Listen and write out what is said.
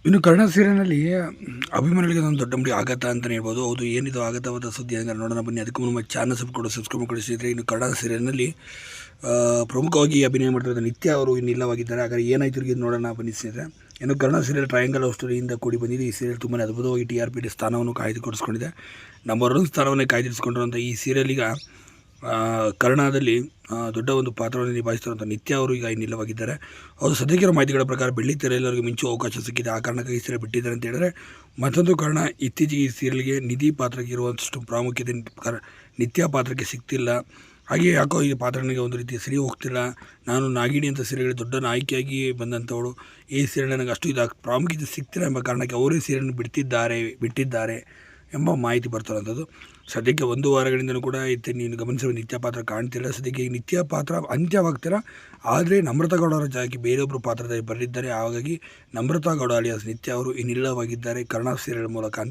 ಇನ್ನು ಕನ್ನಡ ಸೀರಿಯಲ್ನಲ್ಲಿ ಅಭಿಮಾನಿಗಳಿಗೆ ಒಂದು ದೊಡ್ಡ ಮಟ್ಟಿಗೆ ಆಘಾತ ಅಂತಲೇ ಹೇಳ್ಬೋದು. ಹೌದು, ಏನಿದು ಆಘಾತವಾದ ಸುದ್ದಿ ಅಂದರೆ ನೋಡೋಣ ಬನ್ನಿ. ಅದಕ್ಕೂ ನಮ್ಮ ಚಾನಲ್ ಸಬ್ಸ್ಕ್ರೈಬ್ ಮಾಡಿಸಿದರೆ ಇನ್ನು ಕನ್ನಡ ಸೀರಿಯಲ್ನಲ್ಲಿ ಪ್ರಮುಖವಾಗಿ ಅಭಿನಯ ಮಾಡಿರೋದು ನಿತ್ಯ ಅವರು ಇನ್ನಿಲ್ಲವಾಗಿದ್ದಾರೆ. ಹಾಗಾದ್ರೆ ಏನಾಯ್ತು ಇವ್ರಿಗೆ ನೋಡೋಣ ಬನ್ನಿ ಸ್ನೇಹಿತರೆ. ಇನ್ನು ಕನ್ನಡ ಸೀರಿಯಲ್ ಟ್ರಯಾಂಗಲ್ ಲವ್ ಸ್ಟೋರಿಯಿಂದ ಕೂಡಿ ಬಂದಿದೆ. ಈ ಸೀರಿಯಲ್ ತುಂಬಾ ಅದ್ಭುತವಾಗಿ TRP ಸ್ಥಾನವನ್ನು ಕಾಯ್ದುಕೊಡಿಸ್ಕೊಂಡಿದೆ. ನಂಬರ್ 1 ಸ್ಥಾನವನ್ನೇ ಕಾಯ್ದಿರಿಸಿಕೊಂಡಿರುವಂಥ ಈ ಸೀರಿಯಲ್ ಈಗ ಕನ್ನಡದಲ್ಲಿ ದೊಡ್ಡ ಒಂದು ಪಾತ್ರವನ್ನು ನಿಭಾಯಿಸ್ತಿರುವಂಥ ನಿತ್ಯ ಅವರು ಈಗ ಇನ್ನಿಲ್ಲವಾಗಿದ್ದಾರೆ. ಅವರು ಸದ್ಯಕ್ಕಿರೋ ಮಾಹಿತಿಗಳ ಪ್ರಕಾರ ಬೆಳ್ಳಿ ತೆರೆಯಲ್ಲಿ ಅವರಿಗೆ ಮಿಂಚುವ ಅವಕಾಶ ಸಿಕ್ಕಿದೆ. ಆ ಕಾರಣಕ್ಕಾಗಿ ಈ ಸೀರಿಯಲ್ ಬಿಟ್ಟಿದ್ದಾರೆ ಅಂತ ಹೇಳಿದ್ರೆ, ಮತ್ತೊಂದು ಕಾರಣ ಇತ್ತೀಚೆಗೆ ಈ ಸೀರಿಯಲ್ಗೆ ನಿಧಿ ಪಾತ್ರಕ್ಕೆ ಇರುವಷ್ಟು ಪ್ರಾಮುಖ್ಯತೆ ನಿತ್ಯ ಪಾತ್ರಕ್ಕೆ ಸಿಗ್ತಿಲ್ಲ. ಹಾಗೆ ಯಾಕೋ ಈ ಪಾತ್ರ ನನಗೆ ಒಂದು ರೀತಿ ಸರಿ ಹೋಗ್ತಿಲ್ಲ. ನಾನು ನಾಗಿಣಿ ಅಂತ ಸೀರಿಯಲ್ ದೊಡ್ಡ ನಾಯಕಿಯಾಗಿ ಬಂದಂಥವಳು, ಈ ಸೀರಿಯಲ್ ನನಗೆ ಅಷ್ಟು ಪ್ರಾಮುಖ್ಯತೆ ಸಿಗ್ತಿಲ್ಲ ಎಂಬ ಕಾರಣಕ್ಕೆ ಅವರೇ ಸೀರಿಯಲ್ ಬಿಟ್ಟಿದ್ದಾರೆ ಎಂಬ ಮಾಹಿತಿ ಬರ್ತಿರೋಂಥದ್ದು. ಸದ್ಯಕ್ಕೆ 1 ವಾರಗಳಿಂದಲೂ ಕೂಡ ನೀನು ಗಮನಿಸಿರುವ ನಿತ್ಯ ಪಾತ್ರ ಕಾಣ್ತಿಲ್ಲ. ಸದ್ಯಕ್ಕೆ ಈ ನಿತ್ಯ ಪಾತ್ರ ಅಂತ್ಯವಾಗ್ತಿಲ್ಲ. ಆದರೆ ನಮ್ರತಾ ಗೌಡ ಅವರ ಜಾಗಕ್ಕೆ ಬೇರೊಬ್ಬರು ಪಾತ್ರದಲ್ಲಿ ಬರಲಿದ್ದಾರೆ. ಹಾಗಾಗಿ ನಮ್ರತಾ ಗೌಡ ಅಲಿಯಾಸ್ ನಿತ್ಯ ಅವರು ಇನ್ನಿಲ್ಲವಾಗಿದ್ದಾರೆ ಕನ್ನಡ ಸೀರಿಯಲ್ ಮೂಲಕ ಅಂತ